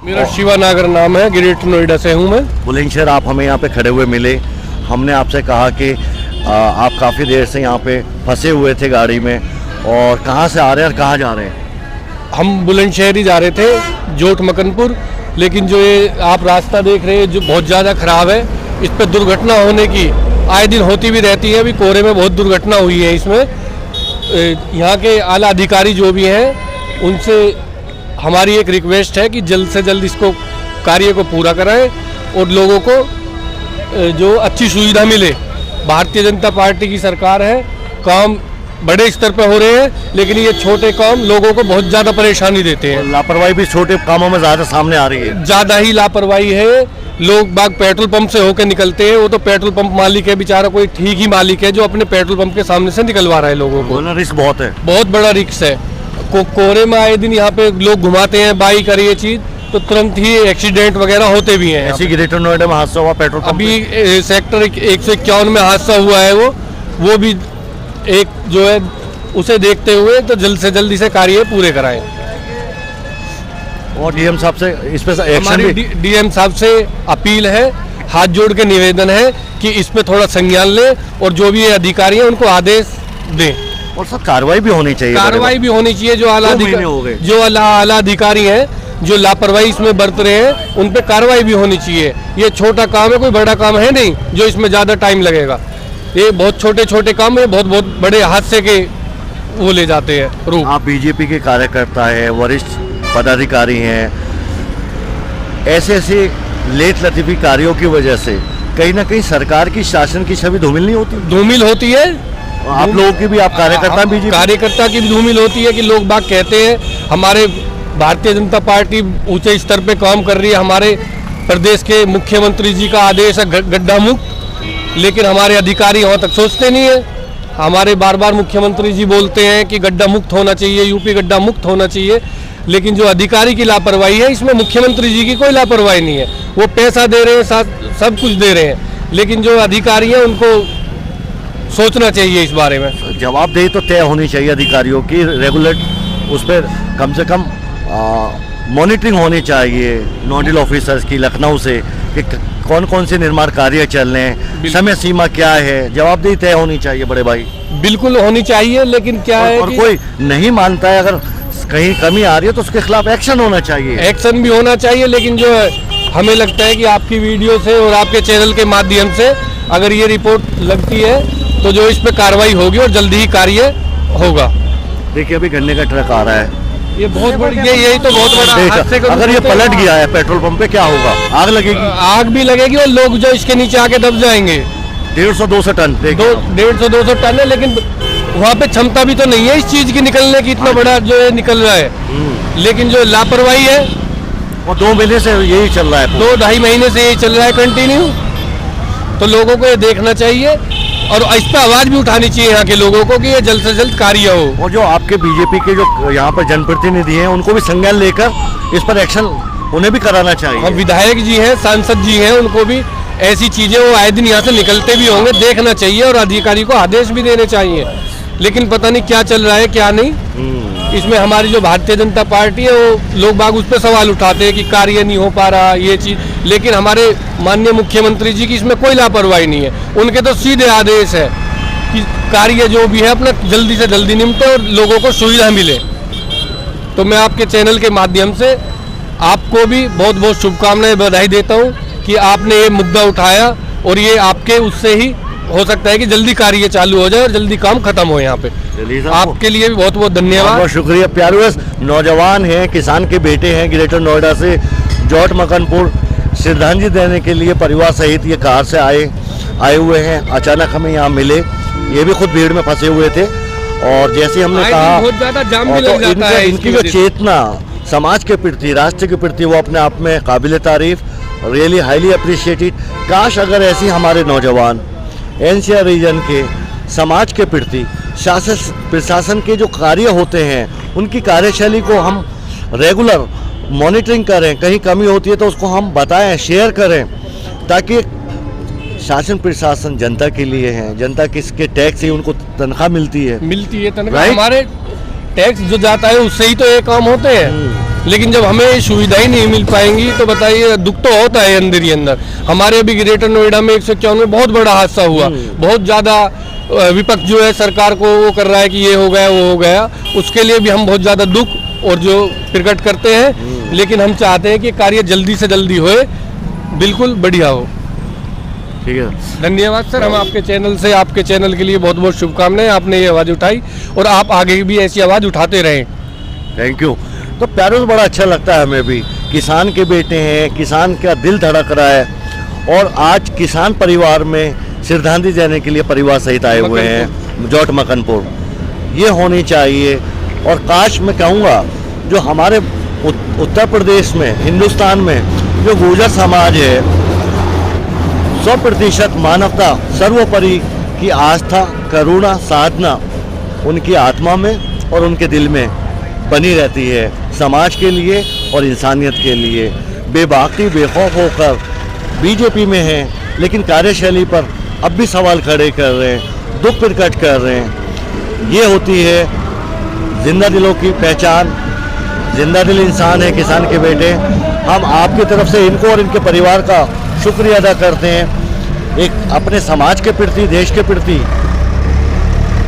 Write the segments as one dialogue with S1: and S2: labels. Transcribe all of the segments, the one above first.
S1: मेरा शिवा नागर नाम है, ग्रेटर नोएडा से हूँ मैं।
S2: बुलंदशहर आप हमें यहाँ पे खड़े हुए मिले, हमने आपसे कहा कि आप काफ़ी देर से यहाँ पे फंसे हुए थे गाड़ी में, और कहाँ से आ रहे हैं और कहाँ जा रहे हैं?
S1: हम बुलंदशहर ही जा रहे थे, जोट मकनपुर, लेकिन जो ये आप रास्ता देख रहे हैं जो बहुत ज़्यादा ख़राब है, इस पर दुर्घटना होने की आए दिन होती भी रहती है। अभी कोहरे में बहुत दुर्घटना हुई है। इसमें यहाँ के आला अधिकारी जो भी हैं उनसे हमारी एक रिक्वेस्ट है कि जल्द से जल्द इसको कार्य को पूरा कराएं और लोगों को जो अच्छी सुविधा मिले। भारतीय जनता पार्टी की सरकार है, काम बड़े स्तर पर हो रहे हैं, लेकिन ये छोटे काम लोगों को बहुत ज़्यादा परेशानी देते हैं।
S2: लापरवाही भी छोटे कामों में ज़्यादा सामने आ रही है,
S1: ज़्यादा ही लापरवाही है। लोग बाग पेट्रोल पंप से होकर निकलते हैं, वो तो पेट्रोल पंप मालिक है बेचारा, कोई ठीक ही मालिक है जो अपने पेट्रोल पंप के सामने से निकलवा रहा है लोगों को।
S2: रिस्क बहुत है,
S1: बहुत बड़ा रिस्क है। कोहरे में आए दिन यहाँ पे लोग घुमाते हैं बाइक और ये चीज़, तो तुरंत ही एक्सीडेंट वगैरह होते भी हैं।
S2: ऐसी ग्रेटर नोएडा में हादसा हुआ पेट्रोल पंप
S1: अभी सेक्टर 151 में हादसा हुआ है, वो भी एक जो है उसे देखते हुए तो जल्द से जल्द इसे कार्य पूरे कराएं।
S2: और डीएम साहब से इस पे एक्शन भी,
S1: डीएम साहब से अपील है, हाथ जोड़ के निवेदन है कि इस पे थोड़ा संज्ञान ले और जो भी अधिकारी हैं उनको आदेश दें।
S2: और सर कार्रवाई भी होनी चाहिए,
S1: कार्रवाई भी होनी चाहिए। जो आला अधिकारी हैं जो लापरवाही इसमें बरत रहे हैं उन पे कार्रवाई भी होनी चाहिए। ये छोटा काम है, कोई बड़ा काम है नहीं जो इसमें ज़्यादा टाइम लगेगा। ये बहुत छोटे छोटे काम है, बहुत बहुत बड़े हादसे के वो ले जाते हैं रूप।
S2: आप बीजेपी के कार्यकर्ता है, वरिष्ठ पदाधिकारी हैं, ऐसे लेट लतीफी कार्यों की वजह से कहीं ना कहीं सरकार की शासन की छवि धूमिल नहीं होती?
S1: धूमिल होती है।
S2: आप लोगों की भी, आप कार्यकर्ता बीजेपी
S1: कार्यकर्ता की भी धूमिल होती है कि लोग बाग कहते हैं हमारे भारतीय जनता पार्टी ऊंचे स्तर पे काम कर रही है, हमारे प्रदेश के मुख्यमंत्री जी का आदेश है गड्ढा मुक्त, लेकिन हमारे अधिकारी वहाँ तक सोचते नहीं है। हमारे बार बार मुख्यमंत्री जी बोलते हैं कि गड्ढा मुक्त होना चाहिए, यूपी गड्ढा मुक्त होना चाहिए, लेकिन जो अधिकारी की लापरवाही है इसमें मुख्यमंत्री जी की कोई लापरवाही नहीं है। वो पैसा दे रहे हैं, सब कुछ दे रहे हैं, लेकिन जो अधिकारी हैं उनको सोचना चाहिए इस बारे में।
S2: जवाबदेही तो तय होनी चाहिए अधिकारियों की, रेगुलर उस पर कम से कम मॉनिटरिंग होनी चाहिए नोडल ऑफिसर्स की लखनऊ से कि कौन कौन से निर्माण कार्य चल रहे हैं, समय सीमा क्या है, जवाबदेही तय होनी चाहिए बड़े भाई।
S1: बिल्कुल होनी चाहिए, लेकिन क्या है
S2: और कोई नहीं मानता है, अगर कहीं कमी आ रही है तो उसके खिलाफ एक्शन होना चाहिए।
S1: एक्शन भी होना चाहिए, लेकिन जो है हमें लगता है कि आपकी वीडियो से और आपके चैनल के माध्यम से अगर ये रिपोर्ट लगती है तो जो इस पर कार्रवाई होगी और जल्दी ही कार्य होगा।
S2: देखिए अभी गन्ने का ट्रक आ रहा है,
S1: ये बहुत बड़ी, यही तो बहुत बड़ा हादसे का।
S2: अगर ये पलट गया है पेट्रोल पंप पे क्या होगा? आग लगेगी,
S1: आग भी लगेगी और लोग जो इसके नीचे आके दब जाएंगे।
S2: 150-200 टन
S1: 150-200 टन है, लेकिन वहाँ पे क्षमता भी तो नहीं है इस चीज की निकलने की, इतना बड़ा जो है निकल रहा है। लेकिन जो लापरवाही है
S2: वो 2 महीने से यही चल रहा है,
S1: 2-2.5 महीने से यही चल रहा है कंटिन्यू। तो लोगों को ये देखना चाहिए और इस पर आवाज भी उठानी चाहिए यहाँ के लोगों को कि ये जल्द से जल्द कार्य हो।
S2: और जो आपके बीजेपी के जो यहाँ पर जनप्रतिनिधि हैं उनको भी संज्ञान लेकर इस पर एक्शन उन्हें भी कराना चाहिए।
S1: और विधायक जी हैं, सांसद जी हैं, उनको भी ऐसी चीजें वो आए दिन यहाँ से निकलते भी होंगे, देखना चाहिए और अधिकारी को आदेश भी देने चाहिए। लेकिन पता नहीं क्या चल रहा है क्या नहीं। इसमें हमारी जो भारतीय जनता पार्टी है वो लोग बाग उस पर सवाल उठाते हैं कि कार्य नहीं हो पा रहा ये चीज़, लेकिन हमारे माननीय मुख्यमंत्री जी की इसमें कोई लापरवाही नहीं है। उनके तो सीधे आदेश है कि कार्य जो भी है अपना जल्दी से जल्दी निपटे और लोगों को सुविधा मिले। तो मैं आपके चैनल के माध्यम से आपको भी बहुत बहुत शुभकामनाएं, बधाई देता हूँ कि आपने ये मुद्दा उठाया और ये आपके उससे ही हो सकता है कि जल्दी कार्य चालू हो जाए और जल्दी काम खत्म हो। यहाँ पे आपके लिए भी बहुत बहुत धन्यवाद।
S2: बहुत शुक्रिया। प्यारे नौजवान हैं, किसान के बेटे हैं, ग्रेटर नोएडा से जोट मकनपुर श्रद्धांजलि देने के लिए परिवार सहित ये कार से आए हुए हैं। अचानक हमें यहाँ मिले, ये भी खुद भीड़ में फंसे हुए थे और जैसे हमने कहा
S1: बहुत ज्यादा जाम भी लग जाता है।
S2: इनकी जो चेतना समाज के प्रति, राष्ट्र के प्रति, वो अपने आप में काबिल तारीफ, रियली हाईली अप्रिशिएटेड। काश अगर ऐसी हमारे नौजवान एनसीआर रीजन के समाज के प्रति शासन प्रशासन के जो कार्य होते हैं उनकी कार्यशैली को हम रेगुलर मॉनिटरिंग करें, कहीं कमी होती है तो उसको हम बताएं, शेयर करें, ताकि शासन प्रशासन जनता के लिए है, जनता किसके टैक्स से उनको तनख्वाह मिलती है
S1: तनख्वाह, हमारे टैक्स जो जाता है उससे ही तो ये काम होते हैं। लेकिन जब हमें सुविधाएं नहीं मिल पाएंगी तो बताइए, दुख तो होता है अंदर ही अंदर। हमारे अभी ग्रेटर नोएडा में 151 में बहुत बड़ा हादसा हुआ, बहुत ज़्यादा विपक्ष जो है सरकार को वो कर रहा है कि ये हो गया वो हो गया, उसके लिए भी हम बहुत ज़्यादा दुख और जो प्रकट करते हैं। लेकिन हम चाहते हैं कि कार्य जल्दी से जल्दी होए, बिल्कुल बढ़िया हो।
S2: ठीक है,
S1: धन्यवाद सर। हम आपके चैनल से, आपके चैनल के लिए बहुत बहुत शुभकामनाएं। आपने ये आवाज़ उठाई और आप आगे भी ऐसी आवाज़ उठाते रहें।
S2: Thank you. तो प्यारों से बड़ा अच्छा लगता है हमें भी, किसान के बेटे हैं, किसान का दिल धड़क रहा है, और आज किसान परिवार में श्रद्धांजलि देने के लिए परिवार सहित आए हुए हैं जॉट मकनपुर। ये होनी चाहिए। और काश मैं कहूँगा जो हमारे उत्तर प्रदेश में, हिंदुस्तान में जो गुर्जर समाज है, 100% मानवता सर्वोपरि की आस्था, करुणा, साधना उनकी आत्मा में और उनके दिल में बनी रहती है, समाज के लिए और इंसानियत के लिए। बेबाकी बेखौफ होकर बीजेपी में हैं, लेकिन कार्यशैली पर अब भी सवाल खड़े कर रहे हैं, दुख प्रकट कर रहे हैं। ये होती है जिंदा दिलों की पहचान। जिंदा दिल इंसान है किसान के बेटे। हम आपकी तरफ से इनको और इनके परिवार का शुक्रिया अदा करते हैं। एक अपने समाज के प्रति, देश के प्रति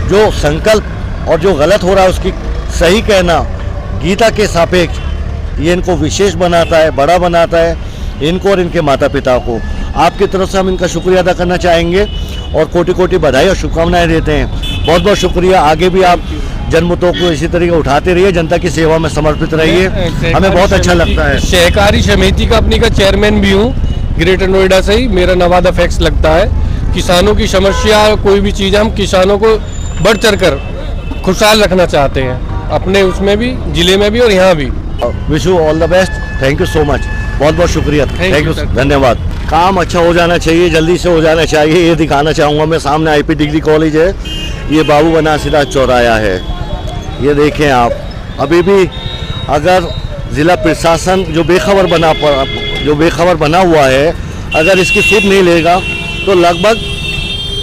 S2: जो संकल्प और जो गलत हो रहा है उसकी सही कहना गीता के सापेक्ष, ये इनको विशेष बनाता है, बड़ा बनाता है, इनको और इनके माता पिता को। आपकी तरफ से हम इनका शुक्रिया अदा करना चाहेंगे और कोटि कोटि बधाई और शुभकामनाएं देते हैं। बहुत बहुत शुक्रिया। आगे भी आप जनमतों को इसी तरीके उठाते रहिए, जनता की सेवा में समर्पित रहिए, हमें बहुत अच्छा लगता है।
S1: सहकारी समिति का अपनी का चेयरमैन भी हूँ, ग्रेटर नोएडा से ही। मेरा नवादा फैक्स लगता है। किसानों की समस्या कोई भी चीज़, हम किसानों को बढ़ चढ़ कर खुशहाल रखना चाहते हैं, अपने उसमें भी, जिले में भी और यहाँ भी।
S2: Wish you all the best. Thank you so much. बहुत बहुत शुक्रिया। थैंक यू, धन्यवाद। काम अच्छा हो जाना चाहिए, जल्दी से हो जाना चाहिए, ये दिखाना चाहूँगा मैं। सामने आईपी डिग्री कॉलेज है, ये बाबू बनासीदास चौराया है, ये देखें आप। अभी भी अगर ज़िला प्रशासन जो बेखबर बना हुआ है, अगर इसकी सुध नहीं लेगा तो लगभग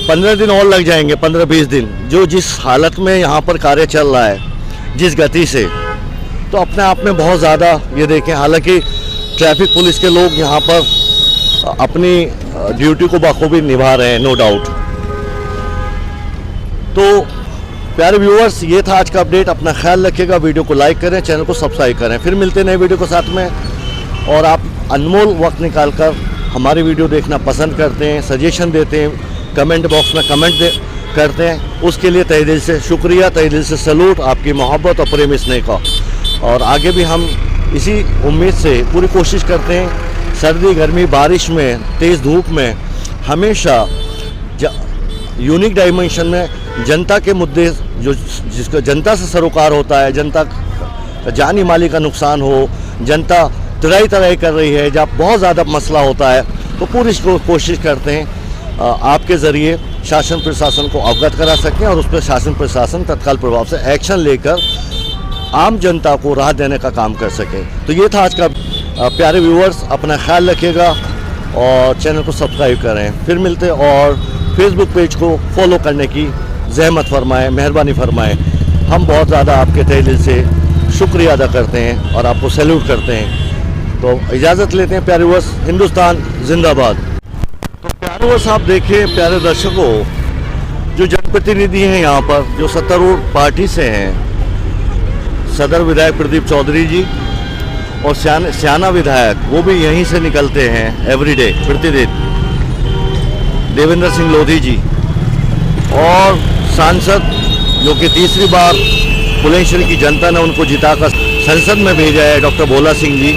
S2: 15 दिन और लग जाएंगे, 15-20 दिन। जो जिस हालत में यहाँ पर कार्य चल रहा है, जिस गति से, तो अपने आप में बहुत ज़्यादा ये देखें। हालांकि ट्रैफिक पुलिस के लोग यहाँ पर अपनी ड्यूटी को बखूबी निभा रहे हैं, नो डाउट। तो प्यारे व्यूअर्स, ये था आज का अपडेट। अपना ख्याल रखिएगा, वीडियो को लाइक करें, चैनल को सब्सक्राइब करें। फिर मिलते हैं नए वीडियो के साथ में। और आप अनमोल वक्त निकालकर हमारी वीडियो देखना पसंद करते हैं, सजेशन देते हैं, कमेंट बॉक्स में कमेंट करते हैं, उसके लिए तहे दिल से शुक्रिया, तहे दिल से सैल्यूट आपकी मोहब्बत और प्रेम स्नेह का। और आगे भी हम इसी उम्मीद से पूरी कोशिश करते हैं, सर्दी गर्मी बारिश में, तेज़ धूप में, हमेशा यूनिक डायमेंशन में जनता के मुद्दे, जो जिसका जनता से सरोकार होता है, जनता जानी माली का नुकसान हो, जनता तराई तराई कर रही है, जब बहुत ज़्यादा मसला होता है, तो पूरी कोशिश करते हैं आपके ज़रिए शासन प्रशासन को अवगत करा सकें और उस पर शासन प्रशासन तत्काल प्रभाव से एक्शन लेकर आम जनता को राहत देने का काम कर सके। तो ये था आज का। प्यारे व्यूअर्स, अपना ख्याल रखिएगा और चैनल को सब्सक्राइब करें। फिर मिलते हैं, और फेसबुक पेज को फॉलो करने की ज़हमत फरमाएं, मेहरबानी फरमाएं। हम बहुत ज़्यादा आपके तहे दिल से शुक्रिया अदा करते हैं और आपको सैल्यूट करते हैं। तो इजाज़त लेते हैं प्यारे व्यूअर्स। हिंदुस्तान जिंदाबाद। तो प्यारे व्यूअर्स, आप देखिए, प्यारे दर्शकों, जो जनप्रतिनिधि हैं यहाँ पर, जो सत्तारूढ़ पार्टी से हैं, सदर विधायक प्रदीप चौधरी जी और सियाना विधायक, वो भी यहीं से निकलते हैं एवरीडे, प्रतिदिन, देवेंद्र सिंह लोधी जी, और सांसद जो कि तीसरी बार बुलंदशहर की जनता ने उनको जिताकर संसद में भेजा है, डॉक्टर भोला सिंह जी।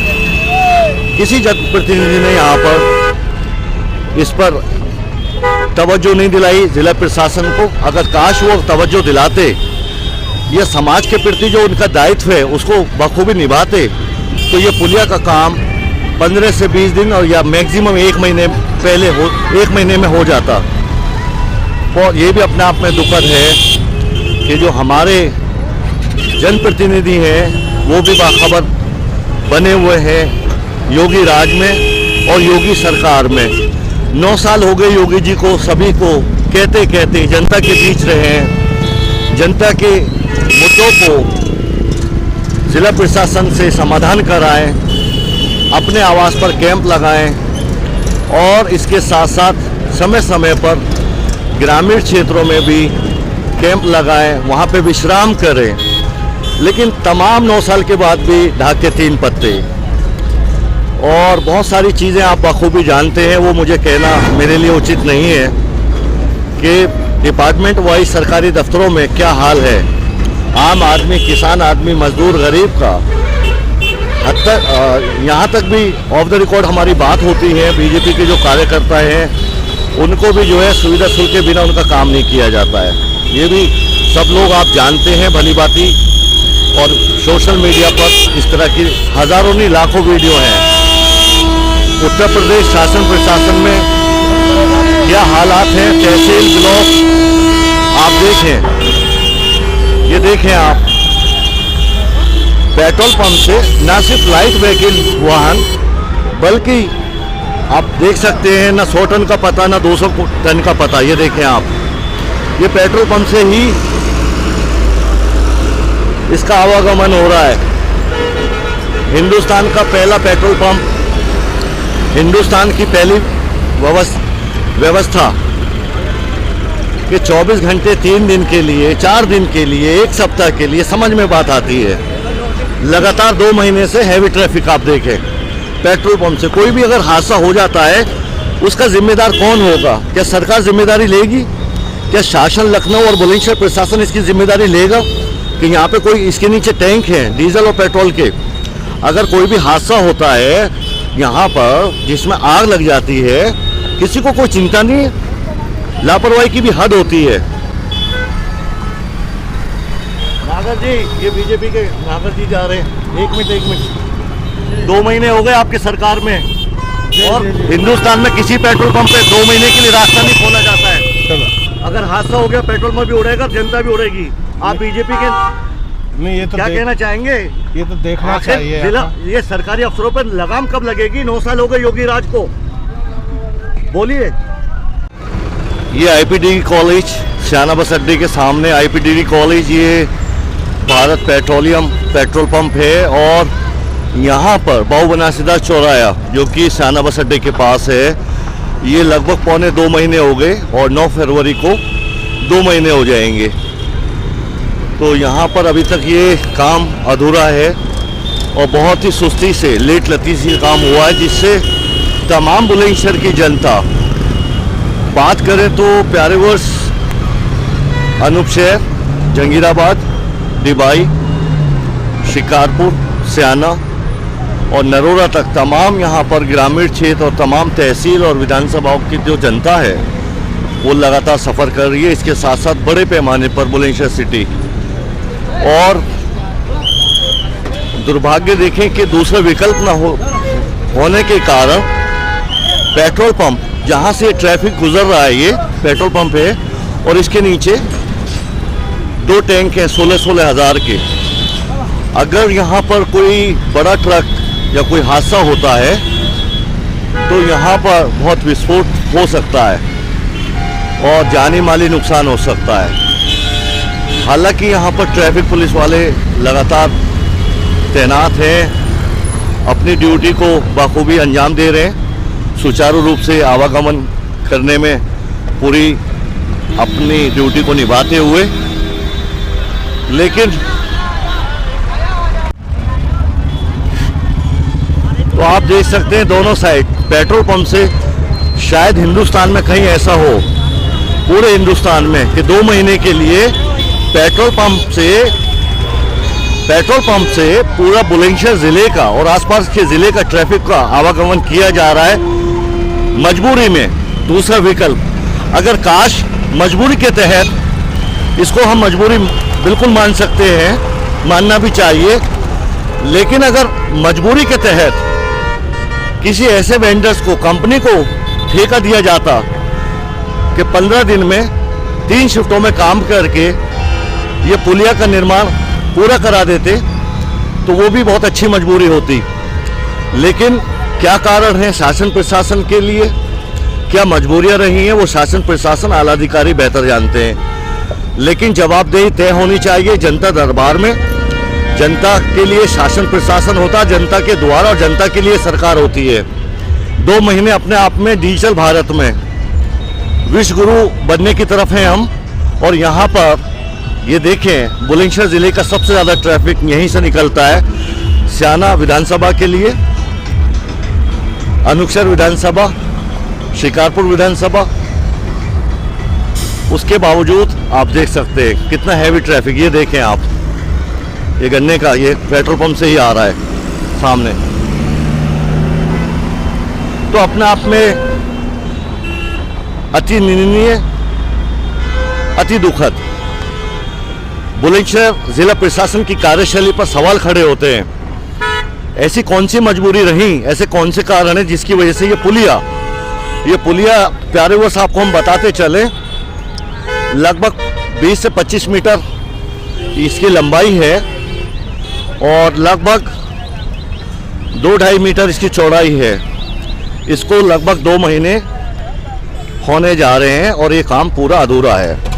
S2: किसी जनप्रतिनिधि ने यहाँ पर इस पर तवज्जो नहीं दिलाई जिला प्रशासन को। अगर काश वो तवज्जो दिलाते, ये समाज के प्रति जो उनका दायित्व है उसको बखूबी निभाते, तो ये पुलिया का काम 15 से 20 दिन और या मैक्सिमम 1 महीने पहले 1 महीने में हो जाता। और ये भी अपने आप में दुखद है कि जो हमारे जनप्रतिनिधि हैं वो भी बाखबर बने हुए हैं योगी राज में और योगी सरकार में। 9 साल हो गए योगी जी को, सभी को कहते कहते जनता के बीच रहे हैं, जनता के मुद्दों को जिला प्रशासन से समाधान कराएं, अपने आवास पर कैंप लगाएं और इसके साथ साथ समय समय पर ग्रामीण क्षेत्रों में भी कैंप लगाएं, वहाँ पे विश्राम करें। लेकिन तमाम 9 साल के बाद भी ढाक के 3 पत्ते और बहुत सारी चीज़ें आप बखूबी जानते हैं, वो मुझे कहना मेरे लिए उचित नहीं है कि डिपार्टमेंट वाइज सरकारी दफ्तरों में क्या हाल है। आम आदमी, किसान आदमी, मजदूर, गरीब का हद तक यहाँ तक भी ऑफ द रिकॉर्ड हमारी बात होती है। बीजेपी के जो कार्यकर्ता हैं उनको भी जो है सुविधा शुल्क के बिना उनका काम नहीं किया जाता है। ये भी सब लोग आप जानते हैं भली भांति और सोशल मीडिया पर इस तरह की हज़ारों नहीं लाखों वीडियो हैं। उत्तर प्रदेश शासन प्रशासन में क्या हालात हैं, तहसील ब्लॉक आप देखें, ये देखें आप, पेट्रोल पंप से न सिर्फ लाइट व्हीकल वाहन बल्कि आप देख सकते हैं ना 100 टन का पता ना 200 टन का पता। ये देखें आप, ये पेट्रोल पंप से ही इसका आवागमन हो रहा है। हिंदुस्तान का पहला पेट्रोल पंप, हिंदुस्तान की पहली व्यवस्था कि 24 घंटे 3 दिन के लिए, 4 दिन के लिए, 1 सप्ताह के लिए, समझ में बात आती है। लगातार 2 महीने से हैवी ट्रैफिक आप देखें पेट्रोल पंप से। कोई भी अगर हादसा हो जाता है उसका जिम्मेदार कौन होगा? क्या सरकार जिम्मेदारी लेगी? क्या शासन लखनऊ और बुलंदशहर प्रशासन इसकी जिम्मेदारी लेगा कि यहाँ पे कोई इसके नीचे टैंक हैं डीजल और पेट्रोल के, अगर कोई भी हादसा होता है यहाँ पर जिसमें आग लग जाती है, किसी को कोई चिंता नहीं है? लापरवाही की भी हद होती है। नागर जी, ये बीजेपी के नागर जी जा रहे हैं। एक मिनट 2 महीने हो गए आपकी सरकार में और हिंदुस्तान में किसी पेट्रोल पंप पे 2 महीने के लिए रास्ता नहीं खोला जाता है। अगर हादसा हो गया पेट्रोल पंप भी उड़ेगा, जनता भी उड़ेगी। आप बीजेपी के
S3: नहीं, ये तो
S2: क्या कहना चाहेंगे?
S3: ये तो देखना चाहिए।
S2: ये सरकारी अफसरों पर लगाम कब लगेगी? 9 साल हो गए योगी राज को, बोलिए। ये आईपीडीडी कॉलेज सियाना बस अड्डे के सामने आईपीडीडी कॉलेज, ये भारत पेट्रोलियम पेट्रोल पंप है और यहाँ पर बाबूबनासीदार चौराया जो कि सियाना बस अड्डे के पास है, ये लगभग पौने 2 महीने हो गए और 9 फरवरी को 2 महीने हो जाएंगे। तो यहाँ पर अभी तक ये काम अधूरा है और बहुत ही सुस्ती से, लेट लती से काम हुआ है, जिससे तमाम बुलंदशहर की जनता, बात करें तो प्यारे वर्ष, अनूप शहर, जंगीराबाद, डिबाई, शिकारपुर, सियाना और नरोरा तक तमाम यहाँ पर ग्रामीण क्षेत्र और तमाम तहसील और विधानसभाओं की जो जनता है वो लगातार सफ़र कर रही है। इसके साथ साथ बड़े पैमाने पर बुलंदशहर सिटी और दुर्भाग्य देखें कि दूसरा विकल्प न होने के कारण पेट्रोल पंप जहाँ से ट्रैफिक गुजर रहा है, ये पेट्रोल पंप है और इसके नीचे 2 टैंक हैं 16-16 हज़ार के। अगर यहाँ पर कोई बड़ा ट्रक या कोई हादसा होता है तो यहाँ पर बहुत विस्फोट हो सकता है और जानी माली नुकसान हो सकता है। हालांकि यहाँ पर ट्रैफिक पुलिस वाले लगातार तैनात हैं, अपनी ड्यूटी को बखूबी अंजाम दे रहे हैं, सुचारू रूप से आवागमन करने में पूरी अपनी ड्यूटी को निभाते हुए। लेकिन तो आप देख सकते हैं दोनों साइड पेट्रोल पंप से, शायद हिंदुस्तान में कहीं ऐसा हो, पूरे हिंदुस्तान में, कि 2 महीने के लिए पेट्रोल पंप से पूरा बुलंदशहर ज़िले का और आसपास के ज़िले का ट्रैफिक का आवागमन किया जा रहा है मजबूरी में। दूसरा विकल्प, अगर काश मजबूरी के तहत, इसको हम मजबूरी बिल्कुल मान सकते हैं, मानना भी चाहिए, लेकिन अगर मजबूरी के तहत किसी ऐसे वेंडर्स को, कंपनी को ठेका दिया जाता कि 15 दिन में 3 शिफ्टों में काम करके ये पुलिया का निर्माण पूरा करा देते तो वो भी बहुत अच्छी मजबूरी होती। लेकिन क्या कारण है शासन प्रशासन के लिए, क्या मजबूरियां रही हैं, वो शासन प्रशासन आला अधिकारी बेहतर जानते हैं। लेकिन जवाबदेही तय होनी चाहिए जनता दरबार में जनता के लिए शासन प्रशासन होता है, जनता के द्वारा, और जनता के लिए सरकार होती है। 2 महीने अपने आप में डिजिटल भारत में विश्व गुरु बनने की तरफ हैं हम। और यहाँ पर ये देखें, बुलंदशहर ज़िले का सबसे ज़्यादा ट्रैफिक यहीं से निकलता है स्याना विधानसभा के लिए, अनुक्षर विधानसभा, शिकारपुर विधानसभा। उसके बावजूद आप देख सकते हैं कितना हैवी ट्रैफिक। ये देखें आप, ये गन्ने का, ये पेट्रोल पंप से ही आ रहा है सामने। तो अपने आप में अति निंदनीय, अति दुखद। बुलंदशहर जिला प्रशासन की कार्यशैली पर सवाल खड़े होते हैं। ऐसी कौन सी मजबूरी रही, ऐसे कौन से कारण हैं जिसकी वजह से ये पुलिया प्यारे वर्ष आपको हम बताते चले, लगभग 20 से 25 मीटर इसकी लंबाई है और लगभग 2-2.5 मीटर इसकी चौड़ाई है। इसको लगभग 2 महीने होने जा रहे हैं और ये काम पूरा अधूरा है।